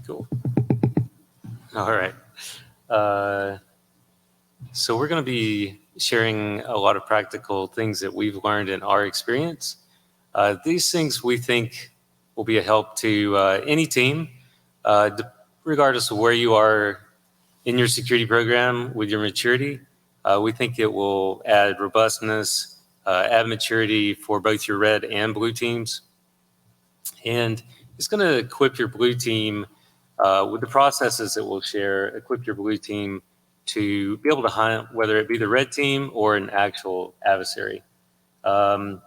Cool. All right. So we're going to be sharing a lot of practical things that we've learned in our experience. These things we think will be a help to any team, regardless of where you are in your security program with your maturity. We think it will add robustness, add maturity for both your red and blue teams. And it's going to equip your blue team with the processes that we'll share, equip your blue team to be able to hunt, whether it be the red team or an actual adversary. Your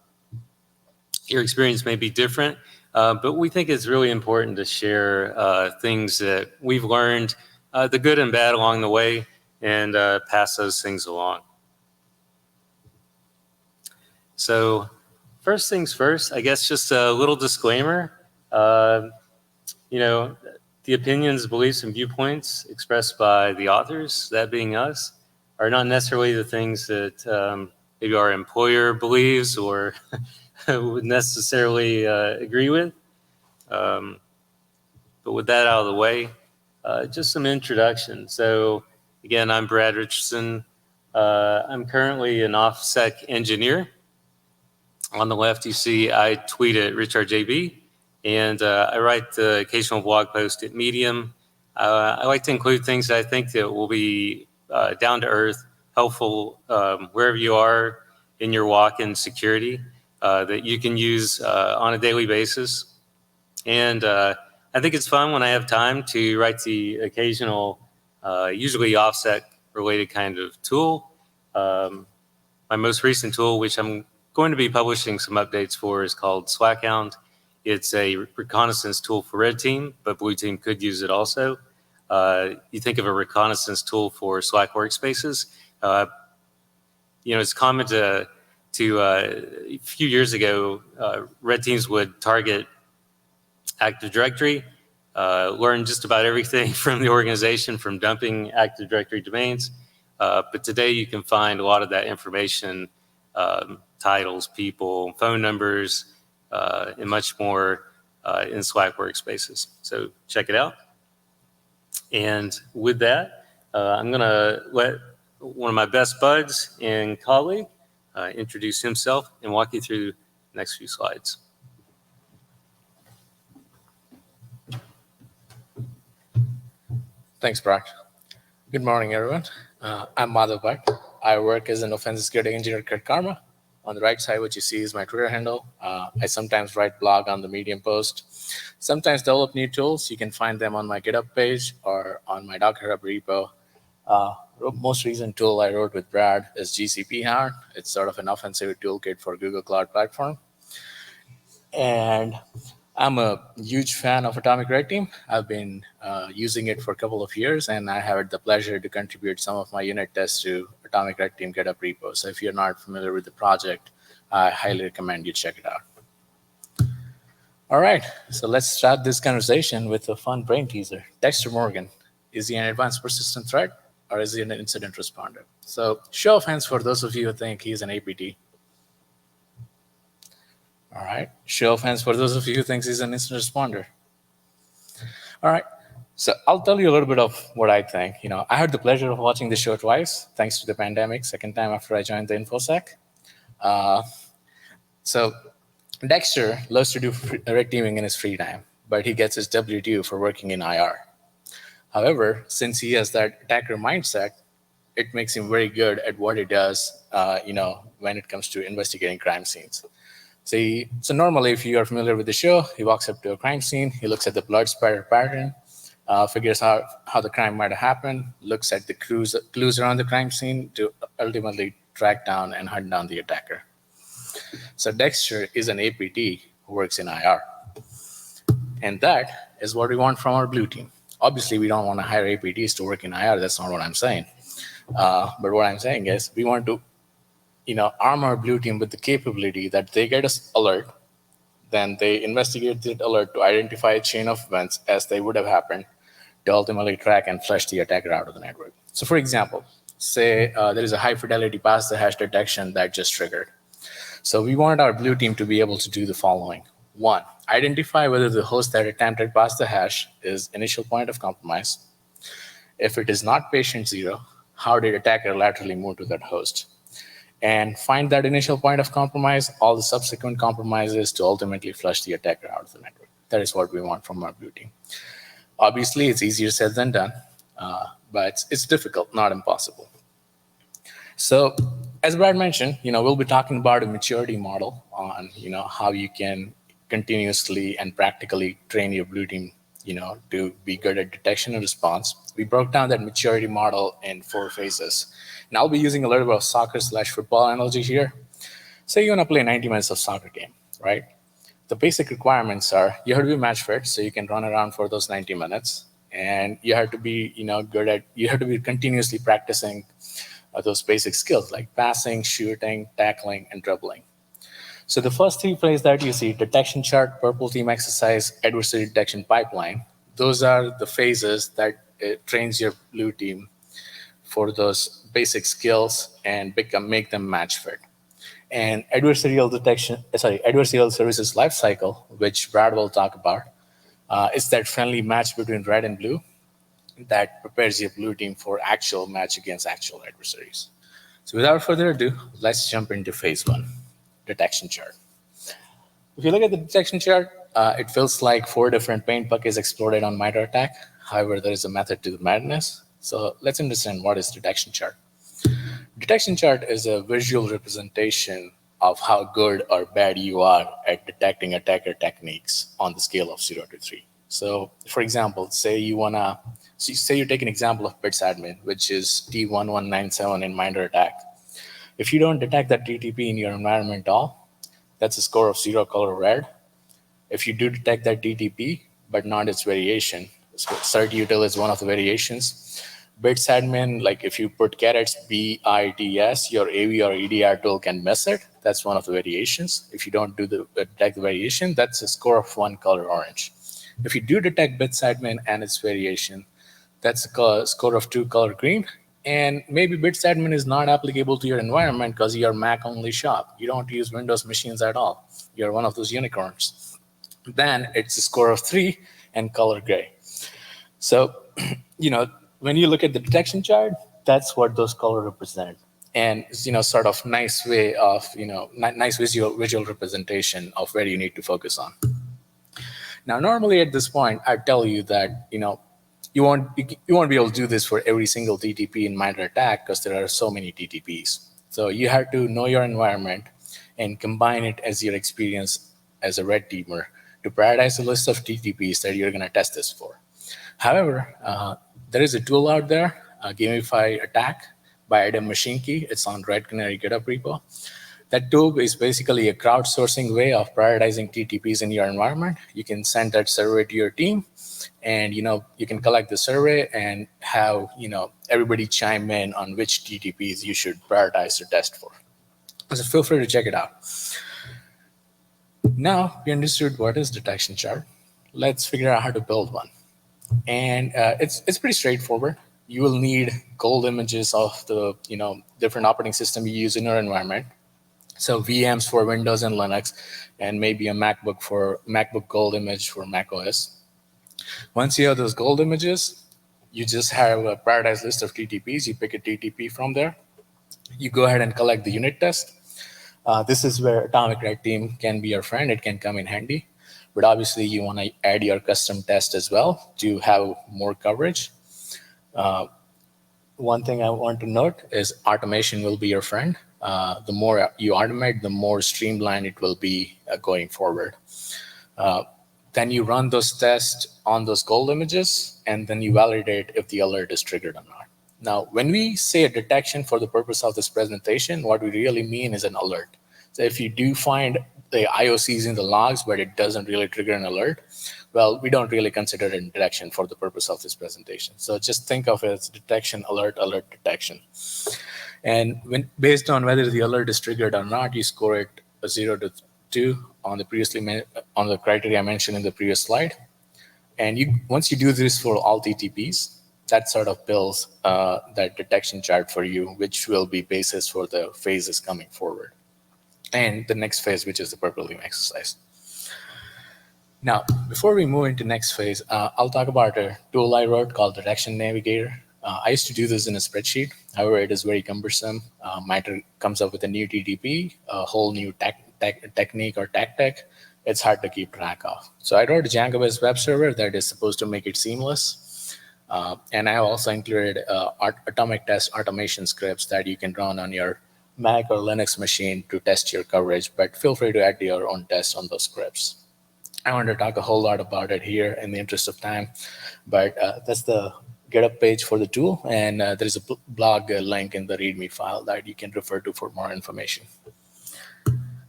experience may be different, but we think it's really important to share things that we've learned, the good and bad along the way, and pass those things along. So first things first, I guess just a little disclaimer. You know, the opinions, beliefs, and viewpoints expressed by the authors, that being us, are not necessarily the things that maybe our employer believes or would necessarily agree with. But with that out of the way, just some introduction. So again, I'm Brad Richardson. I'm currently an OffSec engineer. On the left, you see I tweet at RichRJB. And I write the occasional blog post at Medium. I like to include things that I think that will be down to earth, helpful wherever you are in your walk in security, that you can use on a daily basis. And I think it's fun when I have time to write the occasional, usually OffSec related kind of tool. My most recent tool, which I'm going to be publishing some updates for, is called SlackHound. It's a reconnaissance tool for red team, but blue team could use it also. You think of a reconnaissance tool for Slack workspaces. You know, it's common to a few years ago, red teams would target Active Directory, learn just about everything from the organization, from dumping Active Directory domains. But today you can find a lot of that information, titles, people, phone numbers, and much more in Slack workspaces. So check it out. And with that, I'm going to let one of my best buds and colleague introduce himself and walk you through the next few slides. Thanks, Brock. Good morning, everyone. I'm Madhav Bhatt. I work as an offensive security engineer at Karma. On the right side, what you see is my Twitter handle. I sometimes write blog on the Medium post, sometimes develop new tools. You can find them on my GitHub page or on my Docker Hub repo. Most recent tool I wrote with Brad is GCP Hound. It's sort of an offensive toolkit for Google Cloud Platform. And I'm a huge fan of Atomic Red Team. I've been using it for a couple of years, and I had the pleasure to contribute some of my unit tests to Atomic Red Team GitHub repo. So if you're not familiar with the project, I highly recommend you check it out. All right, so let's start this conversation with a fun brain teaser. Dexter Morgan, is he an advanced persistent threat, or is he an incident responder? So show of hands for those of you who think he's an APT. All right, show of hands for those of you who think he's an incident responder. All right, so I'll tell you a little bit of what I think. You know, I had the pleasure of watching the show twice, thanks to the pandemic, second time after I joined the InfoSec. So Dexter loves to do red teaming in his free time, but he gets his W2 for working in IR. However, since he has that attacker mindset, it makes him very good at what he does, you know, when it comes to investigating crime scenes. So normally, if you are familiar with the show, he walks up to a crime scene, he looks at the blood spatter pattern, figures out how the crime might have happened, looks at the clues around the crime scene to ultimately track down and hunt down the attacker. So Dexter is an APT who works in IR. And that is what we want from our blue team. Obviously, we don't want to hire APTs to work in IR. That's not what I'm saying. But what I'm saying is we want to, you know, arm our blue team with the capability that they get us alert, then they investigate the alert to identify a chain of events as they would have happened to ultimately track and flush the attacker out of the network. So for example, say there is a high fidelity pass the hash detection that just triggered. So we want our blue team to be able to do the following. One, identify whether the host that attempted past the hash is initial point of compromise. If it is not patient 0, how did attacker laterally move to that host? And find that initial point of compromise, all the subsequent compromises to ultimately flush the attacker out of the network. That is what we want from our blue team. Obviously, it's easier said than done, but it's difficult, not impossible. So as Brad mentioned, we'll be talking about a maturity model on, how you can continuously and practically train your blue team, to be good at detection and response. We broke down that maturity model in 4 phases. And I'll be using a little bit of soccer/football analogy here. Say you want to play 90 minutes of soccer game, right? The basic requirements are you have to be match fit, so you can run around for those 90 minutes. And you have to be, you have to be continuously practicing those basic skills like passing, shooting, tackling, and dribbling. So the first 3 plays that you see, detection chart, purple team exercise, adversary detection pipeline, those are the phases that it trains your blue team for those basic skills and make them match fit. And adversarial services lifecycle, which Brad will talk about, is that friendly match between red and blue that prepares your blue team for actual match against actual adversaries. So without further ado, let's jump into phase 1, detection chart. If you look at the detection chart, it feels like 4 different paint buckets exploded on MITRE ATT&CK. However, there is a method to the madness. So let's understand what is detection chart. Detection chart is a visual representation of how good or bad you are at detecting attacker techniques on the scale of 0 to 3. So for example, say you take an example of BSidesRDU, which is T1197 in MITRE ATT&CK. If you don't detect that TTP in your environment at all, that's a score of 0 color red. If you do detect that TTP, but not its variation, SIRDUtil is one of the variations. BSidesRDU, like if you put carrots BITS, your AV or EDR tool can miss it. That's one of the variations. If you don't detect the variation, that's a score of 1 color orange. If you do detect BSidesRDU and its variation, that's a score of 2 color green. And maybe BSidesRDU is not applicable to your environment because you're Mac only shop. You don't use Windows machines at all. You're one of those unicorns. Then it's a score of 3 and color gray. So, when you look at the detection chart, that's what those colors represent. And, sort of nice way of, nice visual representation of where you need to focus on. Now, normally at this point, I tell you that, you won't be able to do this for every single TTP in MITRE ATT&CK because there are so many TTPs. So you have to know your environment and combine it as your experience as a red teamer to prioritize the list of TTPs that you're going to test this for. However, there is a tool out there, Gamify Attack by Adam Mashinki. It's on Red Canary GitHub repo. That tool is basically a crowdsourcing way of prioritizing TTPs in your environment. You can send that survey to your team, and you can collect the survey and have everybody chime in on which TTPs you should prioritize to test for. So feel free to check it out. Now we understood what is detection chart. Let's figure out how to build one. And it's pretty straightforward. You will need gold images of the different operating system you use in your environment. So VMs for Windows and Linux, and maybe a MacBook gold image for Mac OS. Once you have those gold images, you just have a prioritized list of TTPs. You pick a TTP from there. You go ahead and collect the unit test. This is where Atomic Red Team can be your friend. It can come in handy. But obviously, you want to add your custom test as well to have more coverage. One thing I want to note is automation will be your friend. The more you automate, the more streamlined it will be going forward. Then you run those tests on those gold images, and then you validate if the alert is triggered or not. Now, when we say a detection for the purpose of this presentation, what we really mean is an alert. So if you do find the IOCs in the logs, but it doesn't really trigger an alert, well, we don't really consider it a detection for the purpose of this presentation. So just think of it as detection, alert, alert, detection. And based on whether the alert is triggered or not, you score it a 0 to 2 on the criteria I mentioned in the previous slide. And once you do this for all TTPs, that sort of builds that detection chart for you, which will be basis for the phases coming forward. And the next phase, which is the purple team exercise. Now, before we move into next phase, I'll talk about a tool I wrote called Detection Navigator. I used to do this in a spreadsheet. However, it is very cumbersome. MITRE comes up with a new TTP, a whole new technique or tech. It's hard to keep track of. So I wrote a Django-based web server that is supposed to make it seamless. And I also included atomic test automation scripts that you can run on your Mac or Linux machine to test your coverage, but feel free to add your own tests on those scripts. I want to talk a whole lot about it here in the interest of time, but that's the GitHub page for the tool, and there is a blog link in the README file that you can refer to for more information.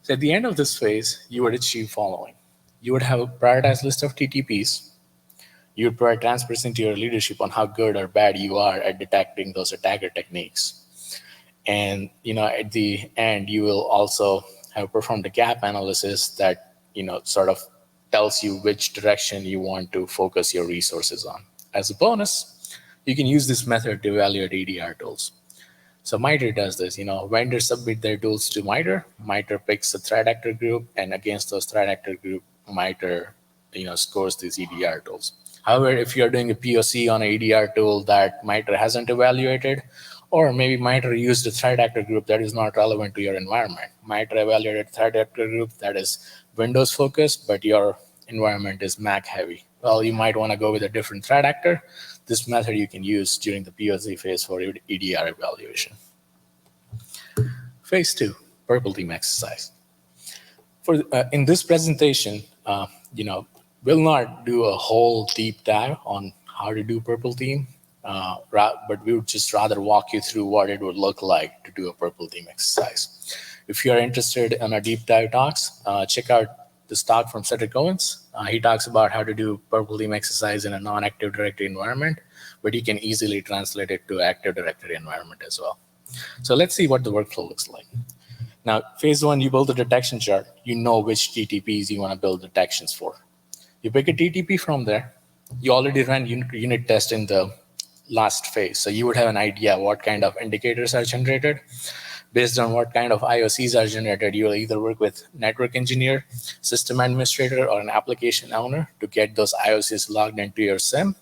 So at the end of this phase, you would achieve following. You would have a prioritized list of TTPs. You would provide transparency to your leadership on how good or bad you are at detecting those attacker techniques. And at the end, you will also have performed a gap analysis that sort of tells you which direction you want to focus your resources on. As a bonus, you can use this method to evaluate EDR tools. So MITRE does this. Vendors submit their tools to MITRE. MITRE picks a threat actor group, and against those threat actor group, MITRE scores these EDR tools. However, if you're doing a POC on an EDR tool that MITRE hasn't evaluated, or maybe MITRE used a threat actor group that is not relevant to your environment. MITRE evaluated threat actor group that is Windows focused, but your environment is Mac heavy. Well, you might want to go with a different threat actor. This method you can use during the POC phase for EDR evaluation. Phase 2, purple team exercise. In this presentation, we'll not do a whole deep dive on how to do purple team, but we would just rather walk you through what it would look like to do a purple team exercise. If you're interested in our deep dive talks, check out this talk from Cedric Owens. He talks about how to do purple team exercise in a non-active directory environment, but you can easily translate it to active directory environment as well. So let's see what the workflow looks like. Now, phase 1, you build the detection chart. You know which TTPs you want to build detections for. You pick a TTP from there. You already ran unit test in the last phase, so you would have an idea what kind of indicators are generated. Based on what kind of IOCs are generated, you will either work with network engineer, system administrator, or an application owner to get those IOCs logged into your SIM.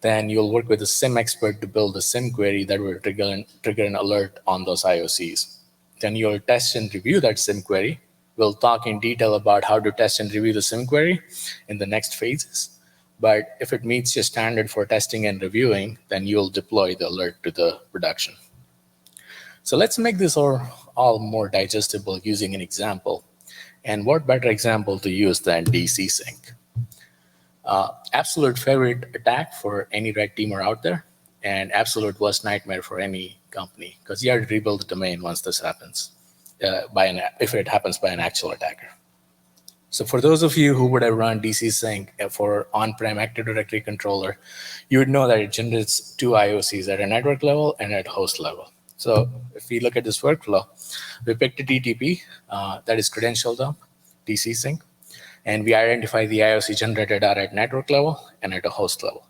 Then you'll work with a SIM expert to build a SIM query that will trigger an alert on those IOCs. Then you'll test and review that SIM query. We'll talk in detail about how to test and review the SIM query in the next phases. But if it meets your standard for testing and reviewing, then you'll deploy the alert to the production. So let's make this all more digestible using an example. And what better example to use than DC sync? Absolute favorite attack for any red teamer out there, and absolute worst nightmare for any company, because you have to rebuild the domain once this happens, if it happens by an actual attacker. So for those of you who would have run DC sync for on-prem Active Directory controller, you would know that it generates two IOCs at a network level and at host level. So if we look at this workflow, we picked a TTP that is credential dump, DC sync, and we identify the IOC generated are at network level and at a host level.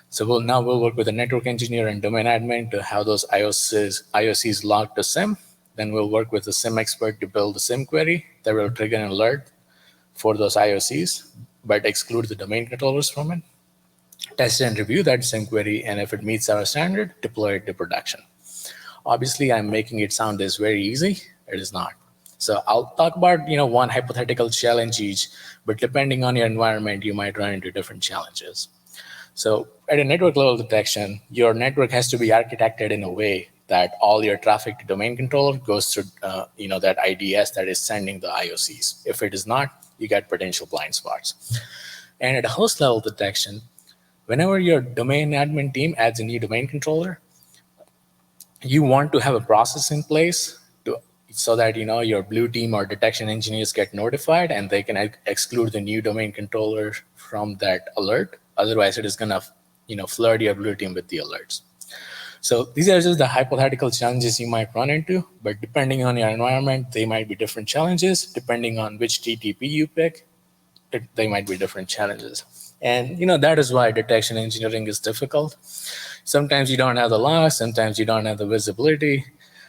So we'll work with a network engineer and domain admin to have those IOCs logged to SIM. Then we'll work with the SIM expert to build the SIM query that will trigger an alert for those IOCs, but exclude the domain controllers from it. Test and review that SIM query, and if it meets our standard, deploy it to production. Obviously, I'm making it sound this very easy. It is not. So I'll talk about one hypothetical challenge each, but depending on your environment, you might run into different challenges. So at a network level detection, your network has to be architected in a way that all your traffic to domain controller goes through that IDS that is sending the IOCs. If it is not, you get potential blind spots. And at a host level detection, whenever your domain admin team adds a new domain controller, you want to have a process in place so that your blue team or detection engineers get notified and they can exclude the new domain controller from that alert. Otherwise, it is going to flood your blue team with the alerts. So these are just the hypothetical challenges you might run into, but depending on your environment, they might be different challenges. Depending on which TTP you pick, they might be different challenges. And that is why detection engineering is difficult. Sometimes you don't have the logs, sometimes you don't have the visibility.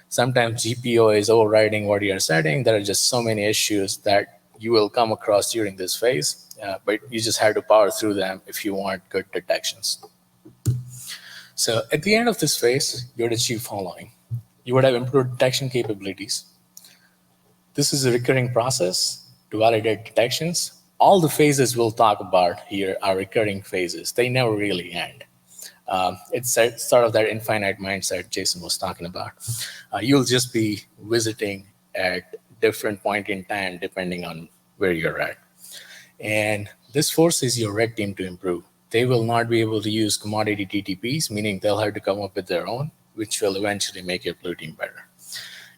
Sometimes GPO is overriding what you're setting. There are just so many issues that you will come across during this phase. but you just have to power through them if you want good detections. So at the end of this phase, you would achieve following. You would have improved detection capabilities. This is a recurring process to validate detections. All the phases we'll talk about here are recurring phases. They never really end. It's sort of that infinite mindset Jason was talking about. You'll just be visiting at different point in time depending on where you're at. And this forces your red team to improve. They will not be able to use commodity TTPs, meaning they'll have to come up with their own, which will eventually make your blue team better.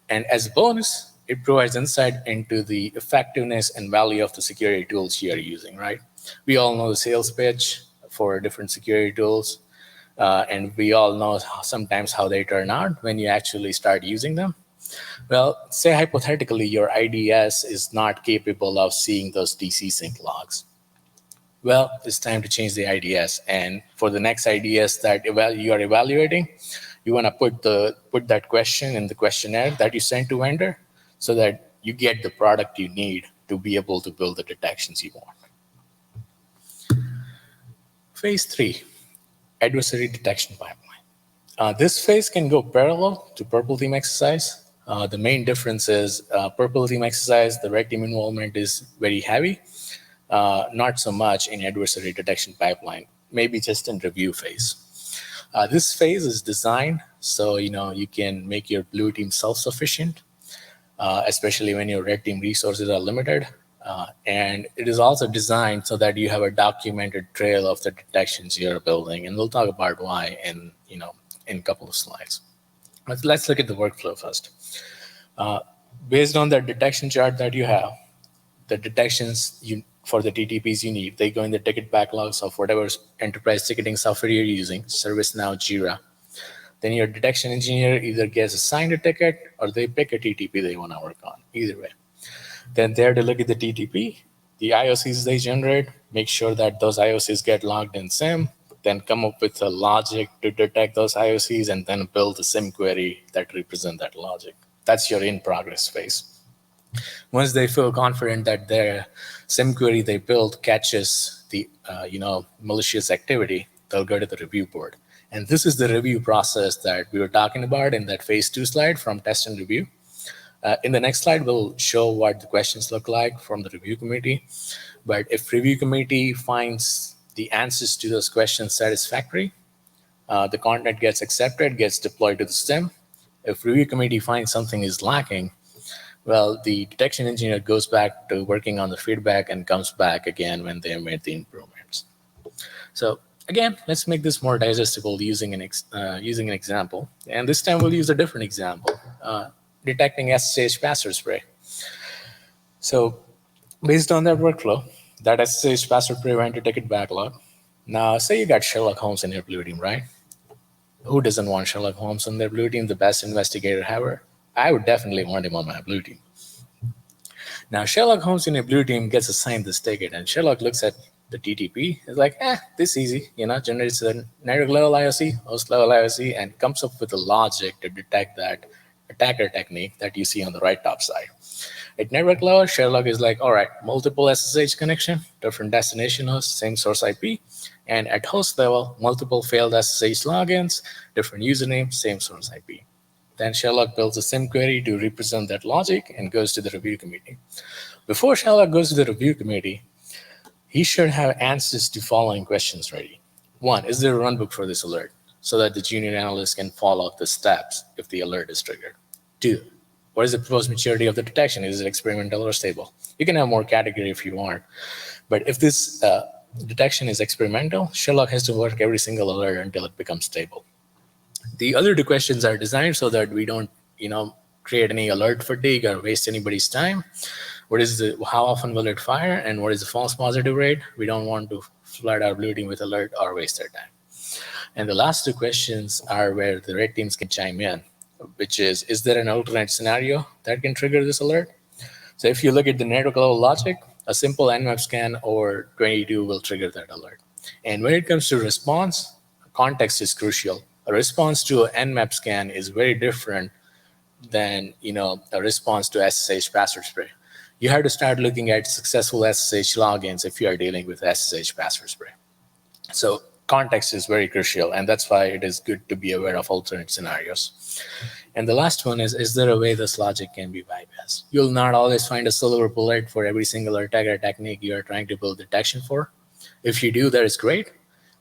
And as a bonus, it provides insight into the effectiveness and value of the security tools you are using, right? We all know the sales pitch for different security tools, and we all know sometimes how they turn out when you actually start using them. Well, say hypothetically your IDS is not capable of seeing those DC sync logs. Well, it's time to change the IDS. And for the next IDS that you are evaluating, you want to put that question in the questionnaire that you sent to vendor so that you get the product you need to be able to build the detections you want. Phase 3, adversary detection pipeline. This phase can go parallel to purple team exercise. The main difference is purple team exercise, the red team involvement is very heavy. Not so much in adversary detection pipeline, maybe just in review phase. This phase is designed so you can make your blue team self-sufficient, especially when your red team resources are limited. And it is also designed so that you have a documented trail of the detections you're building, and we'll talk about why in a couple of slides. But let's look at the workflow first. Based on the detection chart that you have, the detections for the TTPs you need, they go in the ticket backlogs of whatever enterprise ticketing software you're using, ServiceNow, Jira. Then your detection engineer either gets assigned a ticket or they pick a TTP they want to work on, either way. Then they're to look at the TTP, the IOCs they generate, make sure that those IOCs get logged in SIM, then come up with a logic to detect those IOCs, and then build a SIM query that represent that logic. That's your in-progress phase. Once they feel confident that their SIM query they build catches the malicious activity, they'll go to the review board. And this is the review process that we were talking about in that phase 2 slide from test and review. In the next slide, we'll show what the questions look like from the review committee. But if review committee finds the answers to those questions satisfactory, the content gets accepted, gets deployed to the SIM. If review committee finds something is lacking, well, the detection engineer goes back to working on the feedback and comes back again when they made the improvements. So again, let's make this more digestible using an example. And this time we'll use a different example, detecting SSH password spray. So based on that workflow, that SSH password spray went to ticket backlog. Now, say you got Sherlock Holmes in your blue team, right? Who doesn't want Sherlock Holmes on their blue team, the best investigator ever? I would definitely want him on my blue team. Now, Sherlock Holmes in a blue team gets assigned this ticket, and Sherlock looks at the TTP. It's like, this is easy, generates a network level IOC, host level IOC, and comes up with a logic to detect that attacker technique that you see on the right top side. At network level, Sherlock is like, all right, multiple SSH connection, different destination hosts, same source IP. And at host level, multiple failed SSH logins, different username, same source IP. Then Sherlock builds a SIM query to represent that logic and goes to the review committee. Before Sherlock goes to the review committee, he should have answers to following questions ready. 1, is there a runbook for this alert so that the junior analyst can follow the steps if the alert is triggered? 2, what is the proposed maturity of the detection? Is it experimental or stable? You can have more category if you want, but if this detection is experimental, Sherlock has to work every single alert until it becomes stable. The other 2 questions are designed so that we don't, create any alert fatigue or waste anybody's time. How often will it fire, and what is the false positive rate? We don't want to flood our blue team with alert or waste their time. And the last 2 questions are where the red teams can chime in, which is there an alternate scenario that can trigger this alert? So if you look at the network level logic, a simple nmap scan over 22 will trigger that alert. And when it comes to response, context is crucial. A response to an nmap scan is very different than a response to SSH password spray. you have to start looking at successful SSH logins if you are dealing with SSH password spray. So context is very crucial, and that's why it is good to be aware of alternate scenarios. And the last one is there a way this logic can be bypassed? You'll not always find a silver bullet for every single attack or technique you are trying to build detection for. If you do, that is great.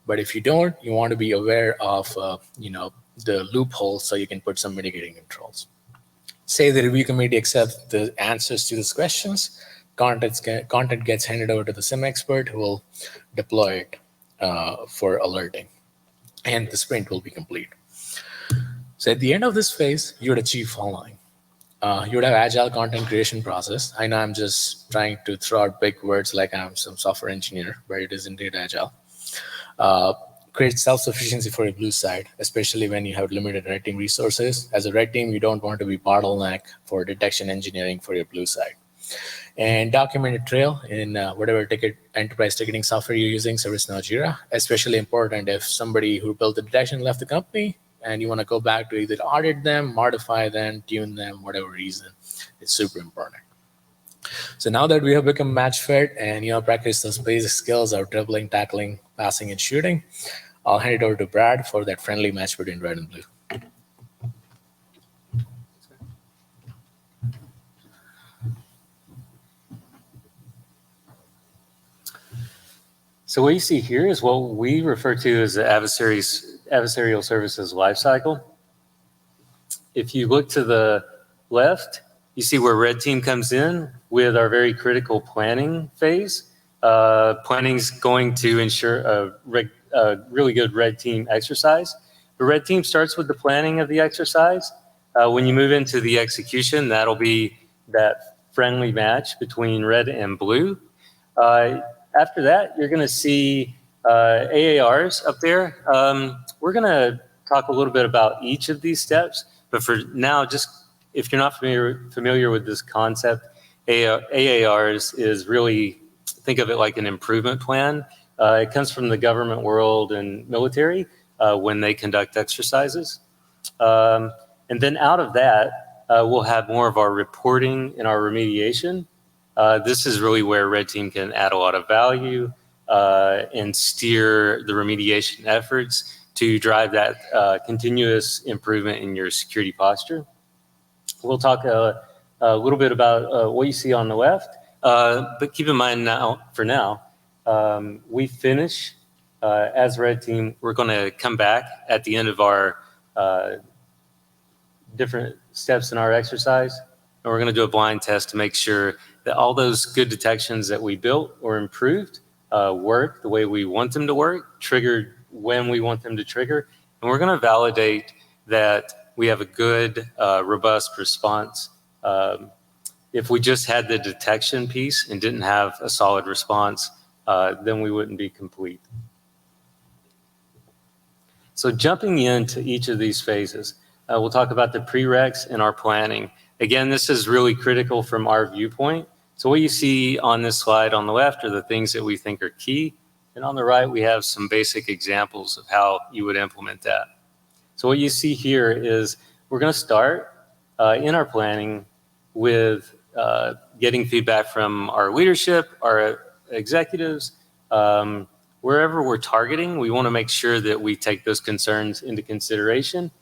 But if you don't, you want to be aware of the loopholes so you can put some mitigating controls. Say the review committee accepts the answers to these questions, content gets handed over to the SIM expert who will deploy it for alerting, and the sprint will be complete. So at the end of this phase, you would achieve following. You would have agile content creation process. I know I'm just trying to throw out big words like I'm some software engineer, but it is indeed agile. Create self-sufficiency for your blue side, especially when you have limited red team resources. As a red team, you don't want to be bottleneck for detection engineering for your blue side. And document a trail in whatever enterprise ticketing software you're using, ServiceNow, Jira. Especially important if somebody who built the detection left the company and you want to go back to either audit them, modify them, tune them, whatever reason. It's super important. So now that we have become match fit and practice those basic skills of dribbling, tackling, passing, and shooting, I'll hand it over to Brad for that friendly match between red and blue. So what you see here is what we refer to as the adversarial services lifecycle. If you look to the left, you see where red team comes in with our very critical planning phase. Planning is going to ensure a really good red team exercise. The red team starts with the planning of the exercise. When you move into the execution, that'll be that friendly match between red and blue. After that, you're going to see AARs up there. We're going to talk a little bit about each of these steps, but for now, just if you're not familiar with this concept, AARs is really, think of it like an improvement plan. It comes from the government world and military when they conduct exercises. And then out of that, we'll have more of our reporting and our remediation. This is really where red team can add a lot of value and steer the remediation efforts to drive that continuous improvement in your security posture. We'll talk a little bit about what you see on the left, but keep in mind now, for now, we finish as red team. We're going to come back at the end of our different steps in our exercise, and we're going to do a blind test to make sure that all those good detections that we built or improved work the way we want them to work, triggered when we want them to trigger, and we're going to validate that we have a good, robust response. If we just had the detection piece and didn't have a solid response, then we wouldn't be complete. So jumping into each of these phases, we'll talk about the prereqs and our planning. Again, this is really critical from our viewpoint. So what you see on this slide on the left are the things that we think are key. And on the right, we have some basic examples of how you would implement that. So what you see here is we're going to start in our planning with getting feedback from our leadership, our executives. Wherever we're targeting, we want to make sure that we take those concerns into consideration,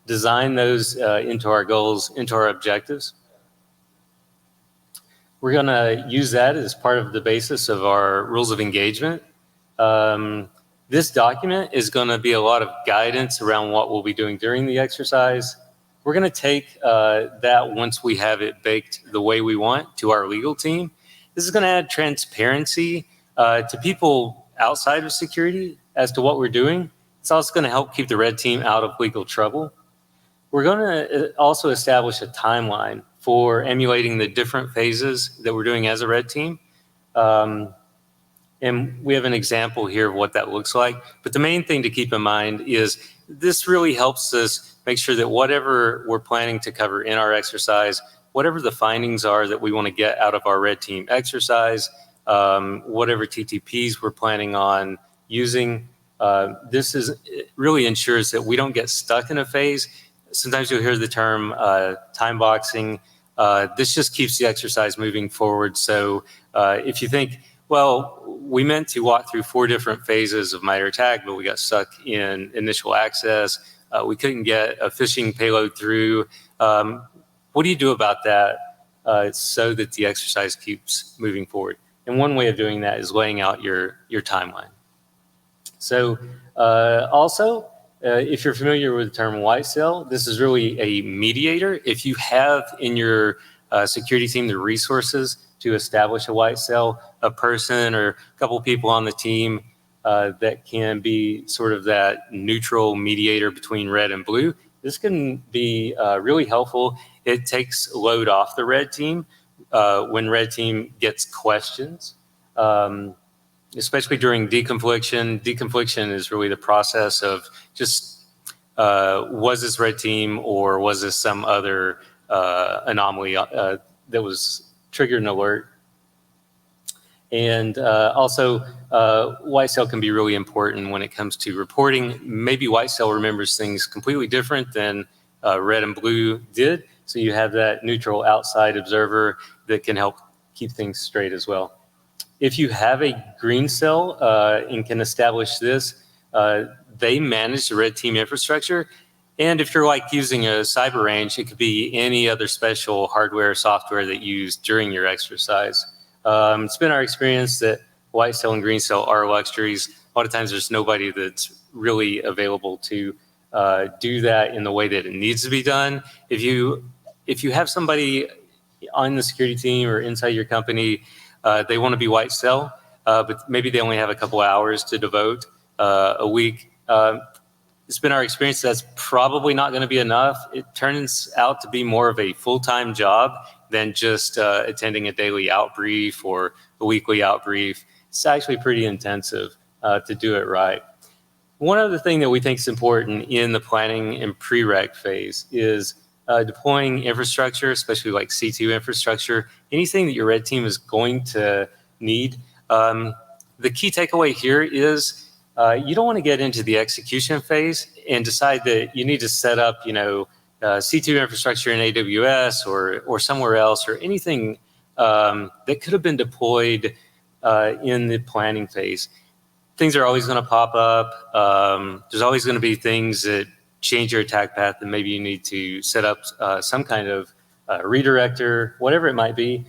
design those into our goals, into our objectives. We're going to use that as part of the basis of our rules of engagement. This document is going to be a lot of guidance around what we'll be doing during the exercise. We're going to take that once we have it baked the way we want to our legal team. This is going to add transparency to people outside of security as to what we're doing. It's also going to help keep the red team out of legal trouble. We're going to also establish a timeline for emulating the different phases that we're doing as a red team. And we have an example here of what that looks like. But the main thing to keep in mind is this really helps us make sure that whatever we're planning to cover in our exercise, whatever the findings are that we want to get out of our red team exercise, whatever TTPs we're planning on using, it really ensures that we don't get stuck in a phase. Sometimes you'll hear the term time boxing. This just keeps the exercise moving forward. So if you think, well, we meant to walk through 4 different phases of MITRE ATT&CK, but we got stuck in initial access. We couldn't get a phishing payload through. What do you do about that so that the exercise keeps moving forward? And one way of doing that is laying out your timeline. So also, if you're familiar with the term white cell, this is really a mediator. If you have in your security team the resources to establish a white cell, a person or a couple people on the team that can be sort of that neutral mediator between red and blue, this can be really helpful. It takes load off the red team when red team gets questions. Especially during deconfliction. Deconfliction is really the process of just, was this red team or was this some other anomaly that was triggered an alert? And also, white cell can be really important when it comes to reporting. Maybe white cell remembers things completely different than red and blue did. So you have that neutral outside observer that can help keep things straight as well. If you have a green cell and can establish this, they manage the red team infrastructure. And if you're like using a cyber range, it could be any other special hardware or software that you use during your exercise. It's been our experience that white cell and green cell are luxuries. A lot of times there's nobody that's really available to do that in the way that it needs to be done. If you have somebody on the security team or inside your company, they want to be white cell, but maybe they only have a couple hours to devote a week. It's been our experience that's probably not going to be enough. It turns out to be more of a full-time job than just attending a daily out brief or a weekly out brief. It's actually pretty intensive to do it right. One other thing that we think is important in the planning and prereq phase is deploying infrastructure, especially like C2 infrastructure, anything that your red team is going to need. The key takeaway here is you don't want to get into the execution phase and decide that you need to set up, C2 infrastructure in AWS or somewhere else or anything that could have been deployed in the planning phase. Things are always going to pop up. There's always going to be things that change your attack path, and maybe you need to set up some kind of redirector, whatever it might be.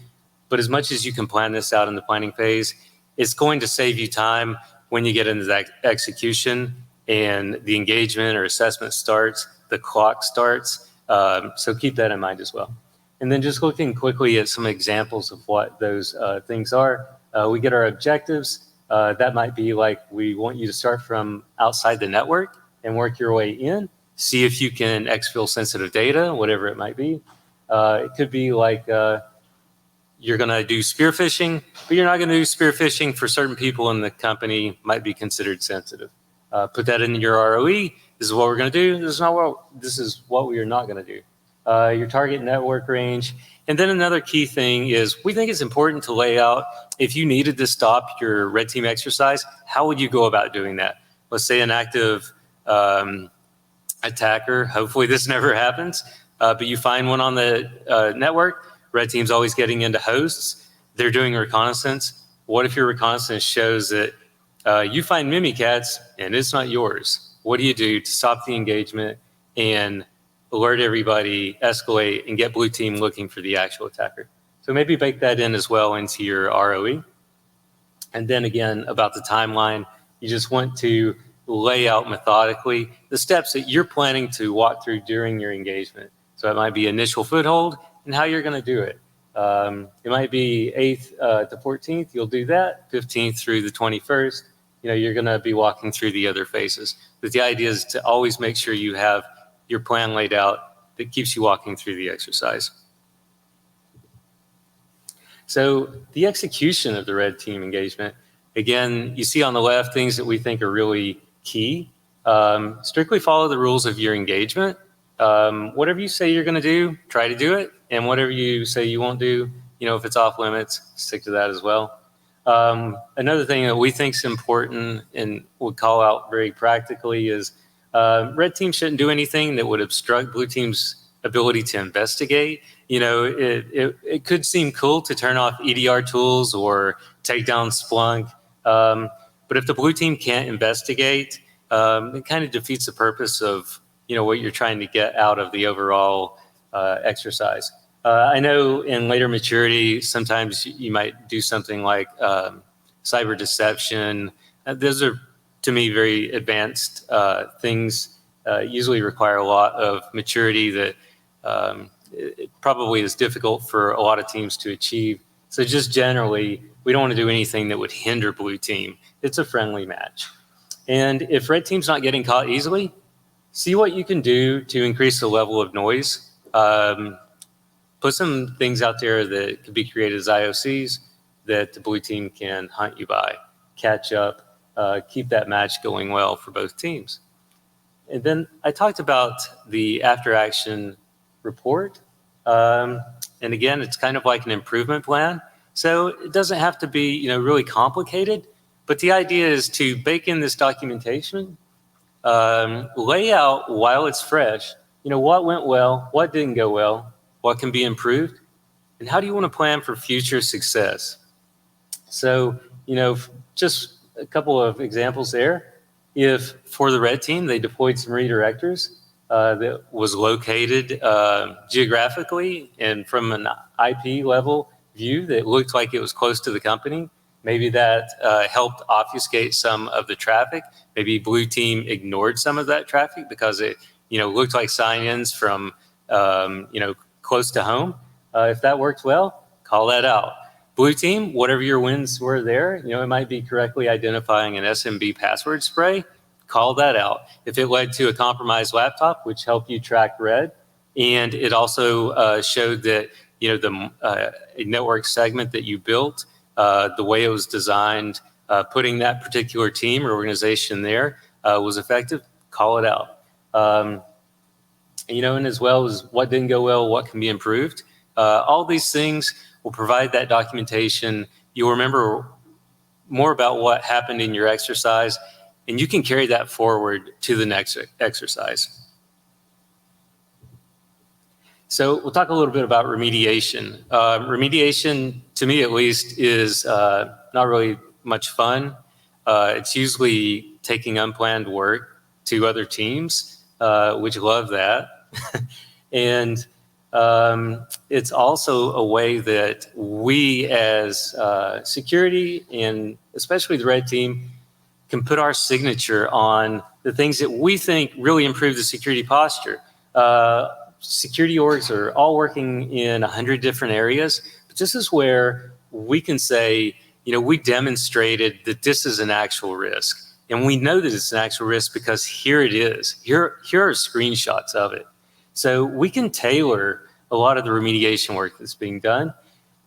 But as much as you can plan this out in the planning phase, it's going to save you time when you get into that execution and the engagement or assessment starts, the clock starts. So keep that in mind as well. And then just looking quickly at some examples of what those things are. We get our objectives. That might be like, we want you to start from outside the network and work your way in. See if you can exfil sensitive data, whatever it might be. It could be like you're going to do spear phishing, but you're not going to do spear phishing for certain people in the company might be considered sensitive. Put that in your ROE. This is what we're going to do. This is what we are not going to do. Your target network range. And then another key thing is we think it's important to lay out, if you needed to stop your red team exercise, how would you go about doing that? Let's say an active attacker, hopefully this never happens, but you find one on the network. Red team's always getting into hosts. They're doing reconnaissance. What if your reconnaissance shows that you find Mimikatz and it's not yours? What do you do to stop the engagement and alert everybody, escalate, and get blue team looking for the actual attacker? So maybe bake that in as well into your ROE. And then again, about the timeline, you just want to lay out methodically the steps that you're planning to walk through during your engagement. So it might be initial foothold and how you're going to do it. It might be 8th to 14th, you'll do that. 15th through the 21st, you're going to be walking through the other phases. But the idea is to always make sure you have your plan laid out that keeps you walking through the exercise. So the execution of the red team engagement, again, you see on the left things that we think are really key. Strictly follow the rules of your engagement. Whatever you say you're going to do, try to do it. And whatever you say you won't do, if it's off limits, stick to that as well. Another thing that we think is important and would call out very practically is red team shouldn't do anything that would obstruct blue team's ability to investigate. It could seem cool to turn off EDR tools or take down Splunk, but if the blue team can't investigate, it kind of defeats the purpose of what you're trying to get out of the overall exercise. I know in later maturity, sometimes you might do something like cyber deception. Those are, to me, very advanced things. Usually require a lot of maturity that it probably is difficult for a lot of teams to achieve. So just generally, we don't want to do anything that would hinder blue team. It's a friendly match. And if red team's not getting caught easily, see what you can do to increase the level of noise. Put some things out there that could be created as IOCs that the blue team can hunt you by, catch up, keep that match going well for both teams. And then I talked about the after action report. And again, it's kind of like an improvement plan. So it doesn't have to be really complicated, but the idea is to bake in this documentation, lay out while it's fresh, what went well, what didn't go well, what can be improved, and how do you want to plan for future success. So, just a couple of examples there. If for the red team, they deployed some redirectors that was located geographically and from an IP level view that looked like it was close to the company, maybe that helped obfuscate some of the traffic. Maybe blue team ignored some of that traffic because it looked like sign-ins from close to home. If that worked well, call that out. Blue team, whatever your wins were there, it might be correctly identifying an SMB password spray, call that out. If it led to a compromised laptop, which helped you track red, and it also showed that the a network segment that you built, the way it was designed, putting that particular team or organization there was effective, call it out. And as well as what didn't go well, what can be improved. All these things will provide that documentation. You'll remember more about what happened in your exercise, and you can carry that forward to the next exercise. So we'll talk a little bit about remediation. Remediation, to me at least, is not really much fun. It's usually taking unplanned work to other teams, which love that. And it's also a way that we as security, and especially the red team, can put our signature on the things that we think really improve the security posture. Security orgs are all working in 100 different areas, but this is where we can say, we demonstrated that this is an actual risk. And we know that it's an actual risk because here it is. Here are screenshots of it. So we can tailor a lot of the remediation work that's being done.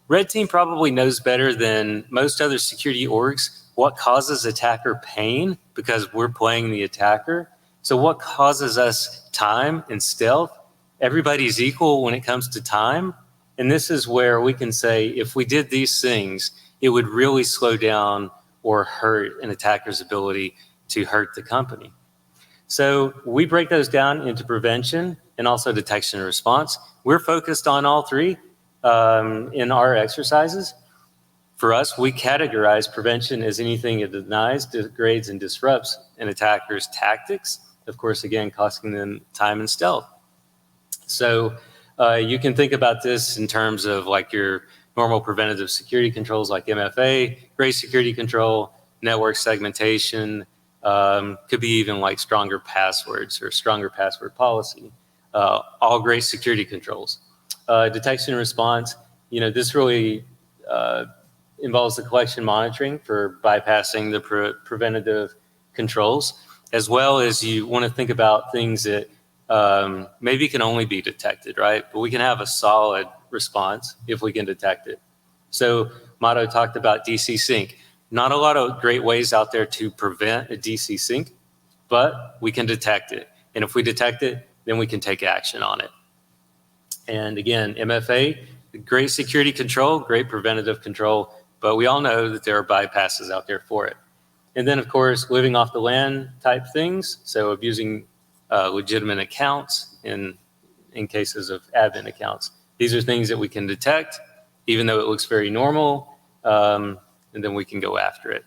Red team probably knows better than most other security orgs what causes attacker pain because we're playing the attacker. So what causes us time and stealth? Everybody's equal when it comes to time. And this is where we can say, if we did these things, it would really slow down or hurt an attacker's ability to hurt the company. So we break those down into prevention and also detection and response. We're focused on all three in our exercises. For us, we categorize prevention as anything that denies, degrades, and disrupts an attacker's tactics, of course, again, costing them time and stealth. So you can think about this in terms of like your normal preventative security controls like MFA, gray security control, network segmentation, could be even like stronger passwords or stronger password policy, all great security controls. Detection and response, this really involves the collection monitoring for bypassing the preventative controls, as well as you want to think about things that maybe can only be detected, right? But we can have a solid response if we can detect it. So Madhav talked about DC sync. Not a lot of great ways out there to prevent a DC sync, but we can detect it. And if we detect it, then we can take action on it. And again, MFA, great security control, great preventative control, but we all know that there are bypasses out there for it. And then, of course, living off the land type things, so abusing legitimate accounts and in cases of admin accounts. These are things that we can detect, even though it looks very normal, and then we can go after it.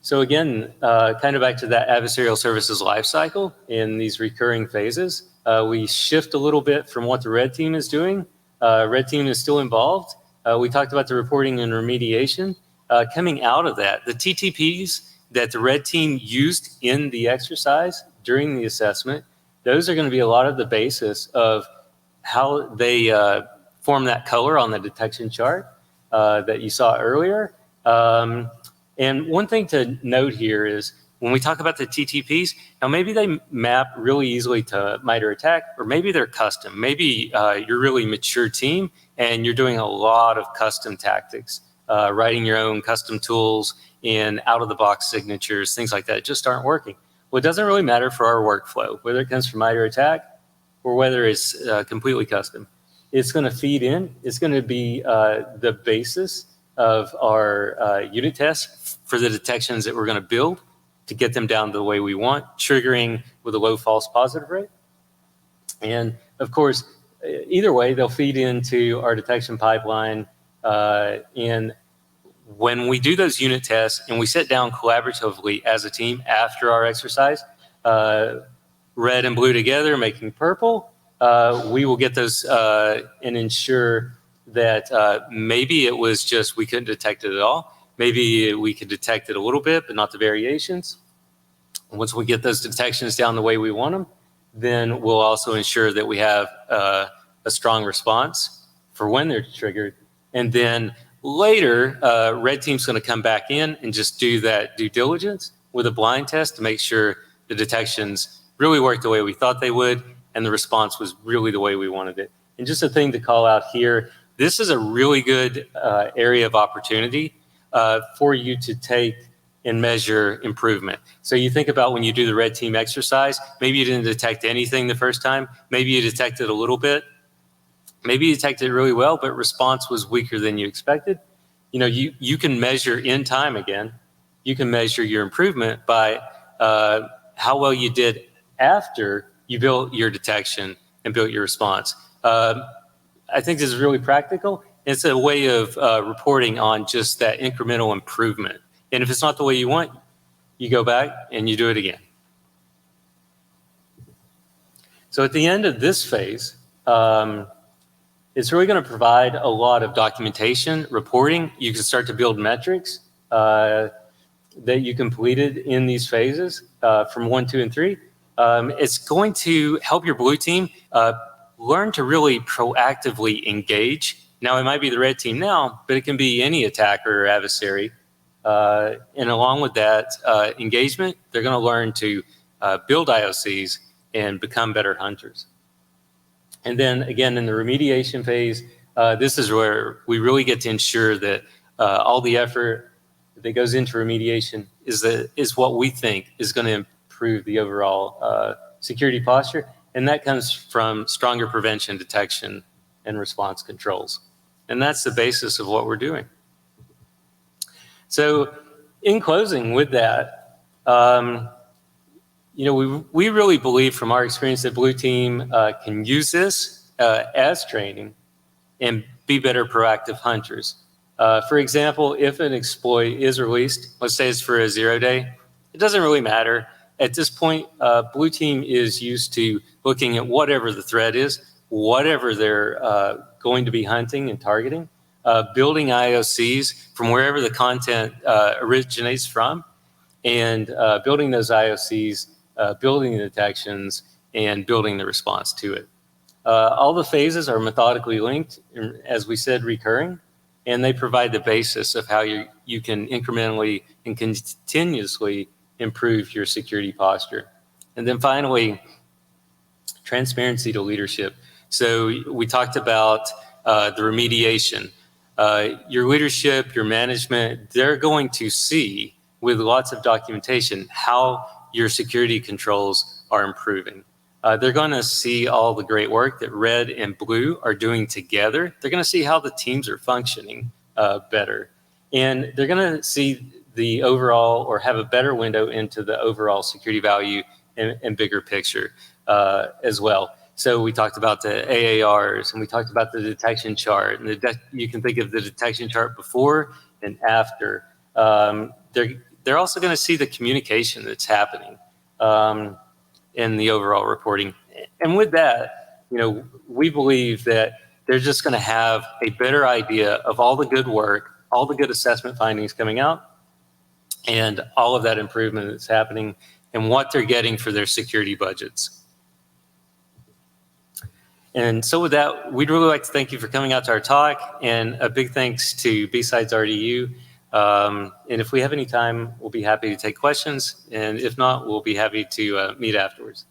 So again, kind of back to that adversarial services lifecycle in these recurring phases, we shift a little bit from what the red team is doing. Red team is still involved. We talked about the reporting and remediation. Coming out of that, the TTPs that the red team used in the exercise during the assessment, those are going to be a lot of the basis of how they form that color on the detection chart that you saw earlier. And one thing to note here is when we talk about the TTPs, now maybe they map really easily to MITRE ATT&CK, or maybe they're custom. Maybe you're a really mature team and you're doing a lot of custom tactics, writing your own custom tools and out-of-the-box signatures, things like that just aren't working. Well, it doesn't really matter for our workflow, whether it comes from MITRE ATT&CK or whether it's completely custom. It's going to feed in. It's going to be the basis of our unit tests for the detections that we're going to build to get them down the way we want, triggering with a low false positive rate. And of course, either way, they'll feed into our detection pipeline. And when we do those unit tests and we sit down collaboratively as a team after our exercise, red and blue together making purple, we will get those and ensure that maybe it was just we couldn't detect it at all. Maybe we could detect it a little bit, but not the variations. Once we get those detections down the way we want them, then we'll also ensure that we have a strong response for when they're triggered. And then later, red team's going to come back in and just do that due diligence with a blind test to make sure the detections really worked the way we thought they would, and the response was really the way we wanted it. And just a thing to call out here, this is a really good area of opportunity for you to take and measure improvement. So you think about when you do the red team exercise, maybe you didn't detect anything the first time, maybe you detected a little bit, maybe you detected really well, but response was weaker than you expected. You know, you can measure in time again, you can measure your improvement by how well you did after you built your detection and built your response. I think this is really practical. It's a way of reporting on just that incremental improvement. And if it's not the way you want, you go back and you do it again. So at the end of this phase, it's really going to provide a lot of documentation, reporting. You can start to build metrics that you completed in these phases from 1, 2, and 3. It's going to help your blue team learn to really proactively engage. Now, it might be the red team now, but it can be any attacker or adversary. And along with that engagement, they're going to learn to build IOCs and become better hunters. And then again, in the remediation phase, this is where we really get to ensure that all the effort that goes into remediation is what we think is going to improve the overall security posture. And that comes from stronger prevention, detection, and response controls. And that's the basis of what we're doing. So in closing with that, you know, we really believe from our experience that Blue Team can use this as training and be better proactive hunters. For example, if an exploit is released, let's say it's for a 0-day, it doesn't really matter. At this point, Blue Team is used to looking at whatever the threat is, whatever they're going to be hunting and targeting, building IOCs from wherever the content originates from, and building those IOCs, building the detections, and building the response to it. All the phases are methodically linked, as we said, recurring, and they provide the basis of how you can incrementally and continuously improve your security posture. And then finally, transparency to leadership. So we talked about the remediation. Your leadership, your management, they're going to see with lots of documentation how your security controls are improving. They're going to see all the great work that red and blue are doing together. They're going to see how the teams are functioning better. And they're going to see the overall, or have a better window into the overall security value and bigger picture as well. So we talked about the AARs, and we talked about the detection chart. And you can think of the detection chart before and after. They're also going to see the communication that's happening in the overall reporting. And with that, we believe that they're just going to have a better idea of all the good work, all the good assessment findings coming out, and all of that improvement that's happening and what they're getting for their security budgets. And so with that, we'd really like to thank you for coming out to our talk, and a big thanks to BSidesRDU. And if we have any time, we'll be happy to take questions. And if not, we'll be happy to meet afterwards.